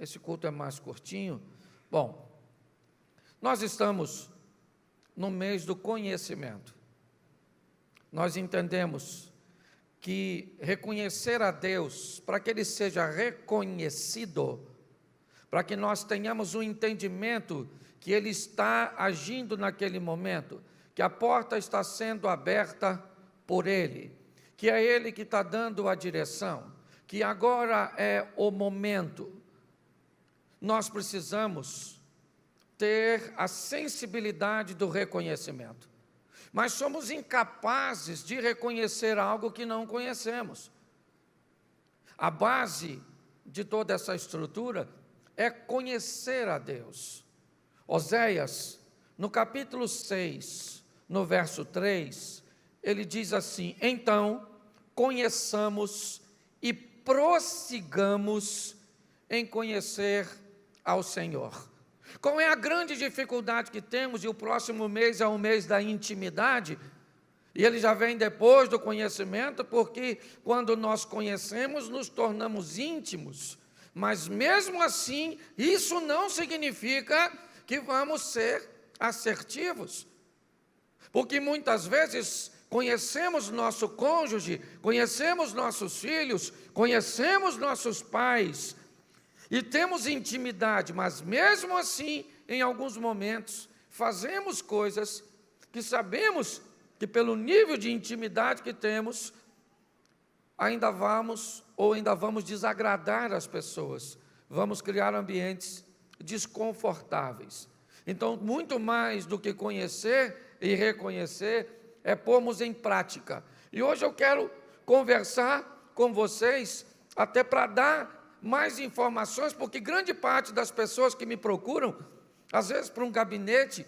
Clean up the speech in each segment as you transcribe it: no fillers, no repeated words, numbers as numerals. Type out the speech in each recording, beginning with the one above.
esse culto é mais curtinho. Bom, nós estamos no mês do conhecimento. Nós entendemos que reconhecer a Deus, para que Ele seja reconhecido, para que nós tenhamos um entendimento que Ele está agindo naquele momento, que a porta está sendo aberta por Ele, que é Ele que está dando a direção, que agora é o momento. Nós precisamos ter a sensibilidade do reconhecimento, mas somos incapazes de reconhecer algo que não conhecemos. A base de toda essa estrutura é conhecer a Deus. Oséias, no capítulo 6, no verso 3, ele diz assim: então, conheçamos e prossigamos em conhecer ao Senhor. Qual é a grande dificuldade que temos? E o próximo mês é o mês da intimidade, e ele já vem depois do conhecimento, porque quando nós conhecemos, nos tornamos íntimos, mas mesmo assim, isso não significa que vamos ser assertivos, porque muitas vezes conhecemos nosso cônjuge, conhecemos nossos filhos, conhecemos nossos pais, e temos intimidade, mas mesmo assim, em alguns momentos, fazemos coisas que sabemos que pelo nível de intimidade que temos, ainda vamos desagradar as pessoas, vamos criar ambientes desconfortáveis. Então, muito mais do que conhecer e reconhecer, é pormos em prática. E hoje eu quero conversar com vocês, até para dar mais informações, porque grande parte das pessoas que me procuram, às vezes para um gabinete,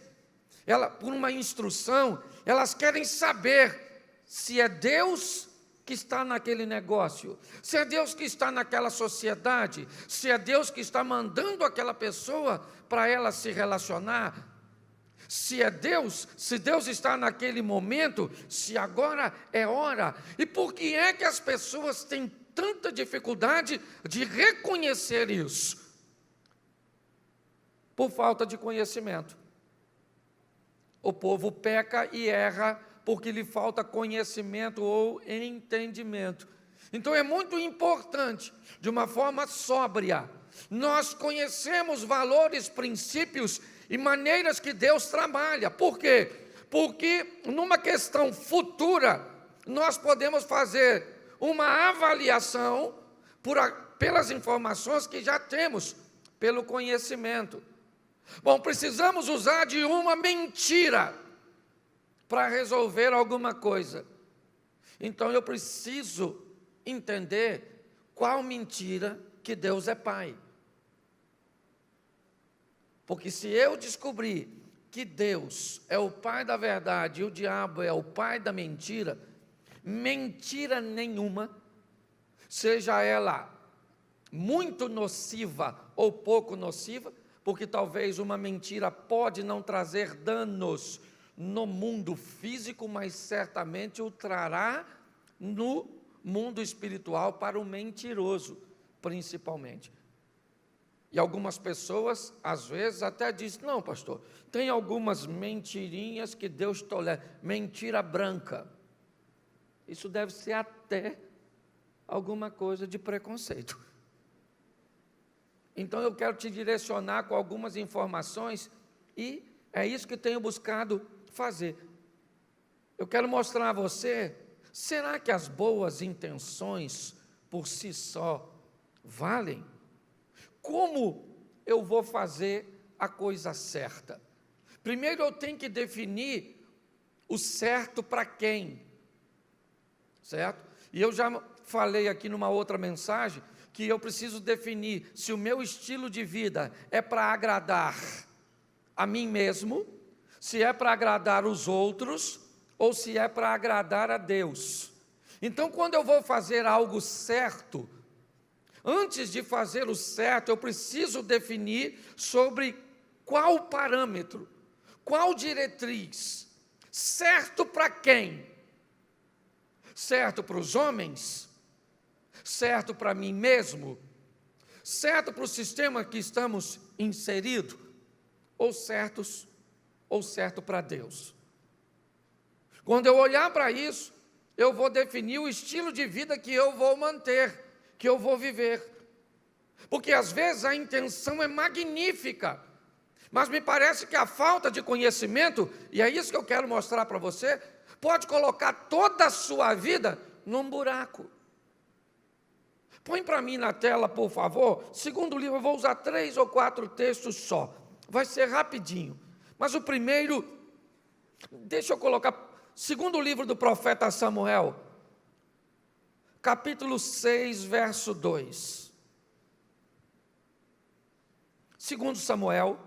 por uma instrução, elas querem saber se é Deus que está naquele negócio, se é Deus que está naquela sociedade, se é Deus que está mandando aquela pessoa para ela se relacionar, se é Deus, se Deus está naquele momento, se agora é hora. E por que é que as pessoas têm tanta dificuldade de reconhecer isso? Por falta de conhecimento. O povo peca e erra porque lhe falta conhecimento ou entendimento. Então é muito importante, de uma forma sóbria, nós conhecemos valores, princípios e maneiras que Deus trabalha. Por quê? Porque numa questão futura, nós podemos fazer uma avaliação pelas informações que já temos, pelo conhecimento. Bom, precisamos usar de uma mentira para resolver alguma coisa. Então eu preciso entender qual mentira que Deus é Pai. Porque se eu descobrir que Deus é o Pai da verdade e o diabo é o pai da mentira, mentira nenhuma, seja ela muito nociva ou pouco nociva, porque talvez uma mentira pode não trazer danos no mundo físico, mas certamente o trará no mundo espiritual para o mentiroso, principalmente. E algumas pessoas, às vezes, até dizem: não, pastor, tem algumas mentirinhas que Deus tolera, mentira branca. Isso deve ser até alguma coisa de preconceito. Então eu quero te direcionar com algumas informações, e é isso que tenho buscado fazer. Eu quero mostrar a você, será que as boas intenções por si só valem? Como eu vou fazer a coisa certa? Primeiro eu tenho que definir o certo para quem, certo? E eu já falei aqui numa outra mensagem, que eu preciso definir se o meu estilo de vida é para agradar a mim mesmo, se é para agradar os outros, ou se é para agradar a Deus. Então, quando eu vou fazer algo certo, antes de fazer o certo, eu preciso definir sobre qual parâmetro, qual diretriz, certo para quem? Certo para os homens? Certo para mim mesmo? certo para o sistema que estamos inseridos, ou certo para Deus. Quando eu olhar para isso, eu vou definir o estilo de vida que eu vou manter, que eu vou viver. Porque às vezes a intenção é magnífica, mas me parece que a falta de conhecimento, e é isso que eu quero mostrar para você, pode colocar toda a sua vida num buraco. Põe para mim na tela, por favor, segundo livro, eu vou usar 3 ou 4 textos só, vai ser rapidinho. Mas o primeiro, deixa eu colocar, segundo livro do profeta Samuel, capítulo 6, verso 2. Segundo Samuel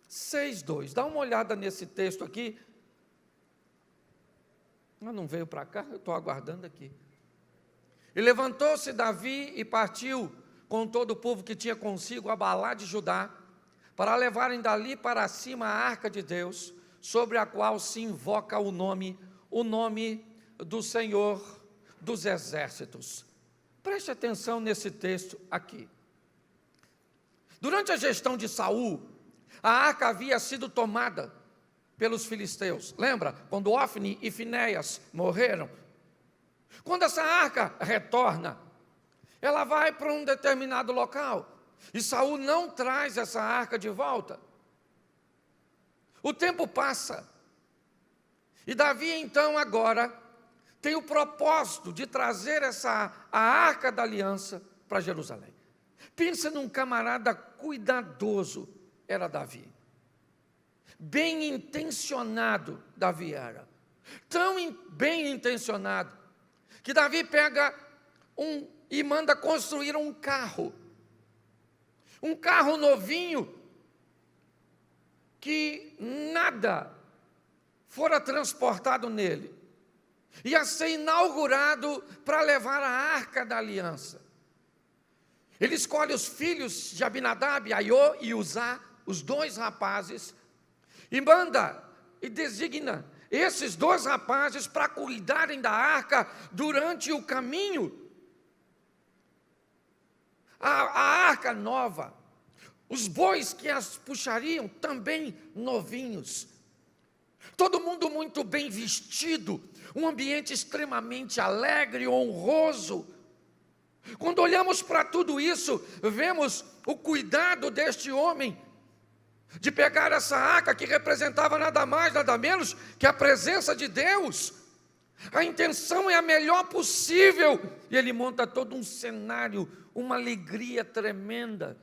6, 2. Dá uma olhada nesse texto aqui. Não veio para cá, eu estou aguardando aqui. E levantou-se Davi e partiu com todo o povo que tinha consigo a Baalá de Judá, para levarem dali para cima a arca de Deus, sobre a qual se invoca o nome do Senhor dos Exércitos. Preste atenção nesse texto aqui. Durante a gestão de Saul, a arca havia sido tomada pelos filisteus. Lembra? Quando Ofni e Finéias morreram. Quando essa arca retorna, ela vai para um determinado local. E Saul não traz essa arca de volta. O tempo passa. E Davi, então, agora, tem o propósito de trazer a arca da aliança para Jerusalém. Pensa num camarada cuidadoso, era Davi. Bem intencionado, Davi era. Tão bem intencionado, que Davi pega e manda construir um carro. Um carro novinho, que nada fora transportado nele. Ia ser inaugurado para levar a arca da aliança. Ele escolhe os filhos de Abinadab, Aiô e Uzá, os 2 rapazes, e manda e designa esses 2 rapazes para cuidarem da arca durante o caminho. A arca nova, os bois que as puxariam também novinhos. Todo mundo muito bem vestido, um ambiente extremamente alegre, honroso. Quando olhamos para tudo isso, vemos o cuidado deste homem, de pegar essa arca que representava nada mais, nada menos que a presença de Deus. A intenção é a melhor possível, e ele monta todo um cenário, uma alegria tremenda.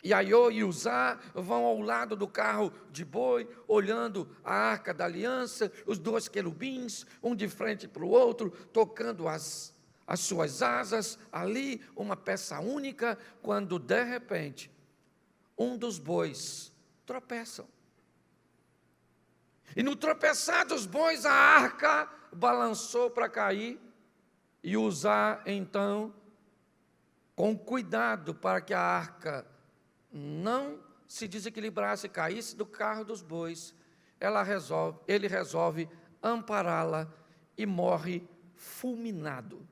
E Aiô e Uzá vão ao lado do carro de boi, olhando a arca da aliança, os 2 querubins, um de frente para o outro, tocando as suas asas, ali uma peça única, quando de repente, um dos bois tropeçam. E no tropeçar dos bois, a arca balançou para cair, e Uzá, então, com cuidado para que a arca não se desequilibrasse, caísse do carro dos bois, ele resolve ampará-la e morre fulminado.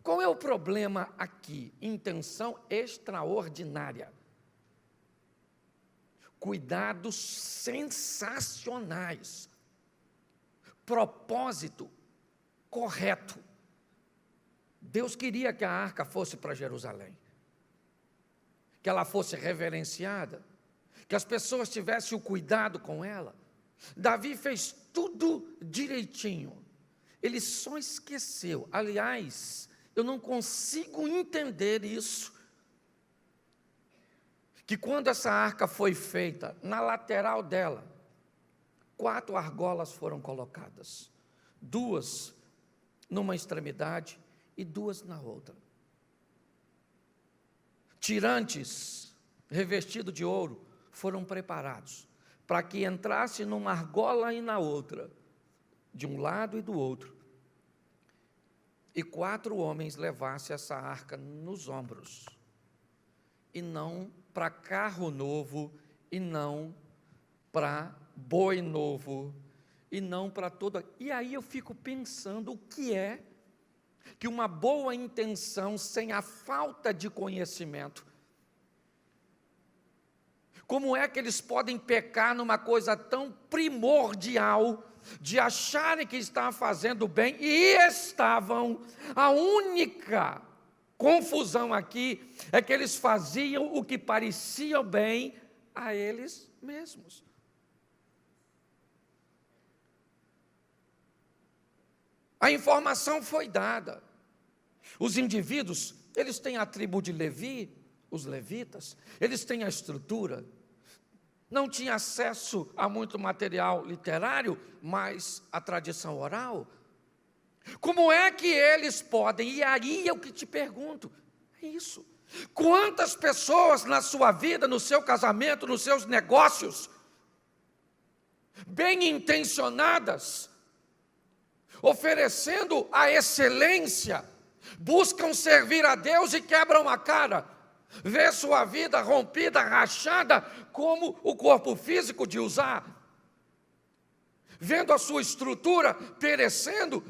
Qual é o problema aqui? Intenção extraordinária. Cuidados sensacionais. Propósito correto. Deus queria que a arca fosse para Jerusalém, que ela fosse reverenciada, que as pessoas tivessem o cuidado com ela. Davi fez tudo direitinho, ele só esqueceu. Aliás, eu não consigo entender isso, que quando essa arca foi feita, na lateral dela, 4 argolas foram colocadas, 2 numa extremidade e 2 na outra. Tirantes revestidos de ouro foram preparados para que entrasse numa argola e na outra, de um lado e do outro, e 4 homens levassem essa arca nos ombros, e não para carro novo, e não para boi novo, e não para toda. E aí eu fico pensando o que é que uma boa intenção sem a falta de conhecimento, como é que eles podem pecar numa coisa tão primordial, de acharem que estavam fazendo bem, e estavam? A única confusão aqui é que eles faziam o que parecia bem a eles mesmos. A informação foi dada. Os indivíduos, eles têm a tribo de Levi, os levitas, eles têm a estrutura. Não tinha acesso a muito material literário, mas a tradição oral. Como é que eles podem? E aí eu que te pergunto, é isso. Quantas pessoas na sua vida, no seu casamento, nos seus negócios, bem intencionadas, oferecendo a excelência, buscam servir a Deus e quebram a cara, vê sua vida rompida, rachada, como o corpo físico de usar, vendo a sua estrutura perecendo,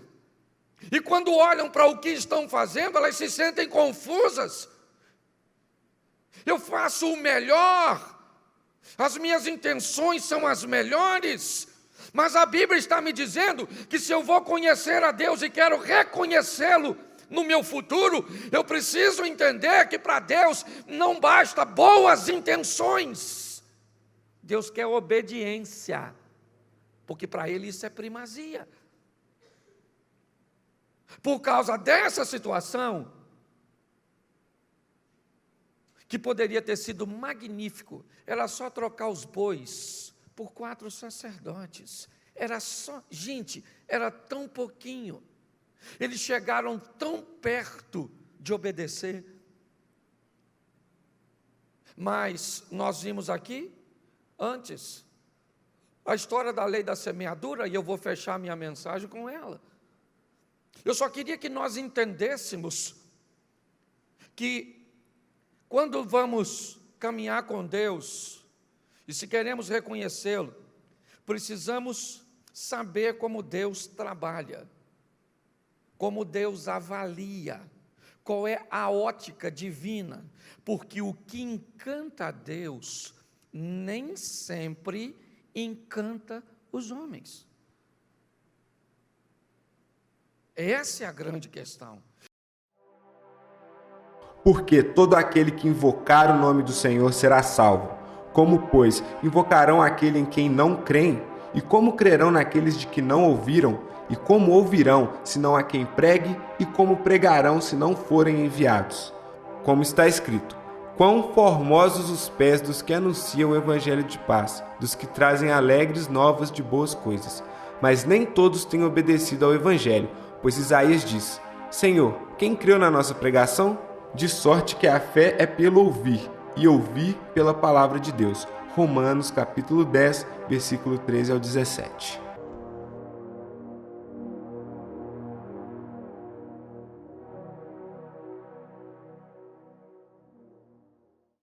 e quando olham para o que estão fazendo, elas se sentem confusas. Eu faço o melhor, as minhas intenções são as melhores, mas a Bíblia está me dizendo que se eu vou conhecer a Deus e quero reconhecê-lo no meu futuro, eu preciso entender que para Deus não basta boas intenções. Deus quer obediência, porque para Ele isso é primazia. Por causa dessa situação, que poderia ter sido magnífico, era só trocar os bois por 4 sacerdotes. Era só, gente, era tão pouquinho. Eles chegaram tão perto de obedecer. Mas nós vimos aqui, antes, a história da lei da semeadura, e eu vou fechar minha mensagem com ela. Eu só queria que nós entendêssemos que quando vamos caminhar com Deus, e se queremos reconhecê-lo, precisamos saber como Deus trabalha, como Deus avalia, qual é a ótica divina, porque o que encanta a Deus nem sempre encanta os homens. Essa é a grande questão. Porque todo aquele que invocar o nome do Senhor será salvo. Como, pois, invocarão aquele em quem não creem? E como crerão naqueles de que não ouviram? E como ouvirão, senão a quem pregue? E como pregarão, se não forem enviados? Como está escrito: quão formosos os pés dos que anunciam o evangelho de paz, dos que trazem alegres novas de boas coisas. Mas nem todos têm obedecido ao evangelho, pois Isaías diz: Senhor, quem creu na nossa pregação? De sorte que a fé é pelo ouvir, e ouvir pela palavra de Deus. Romanos capítulo 10, versículo 13 ao 17.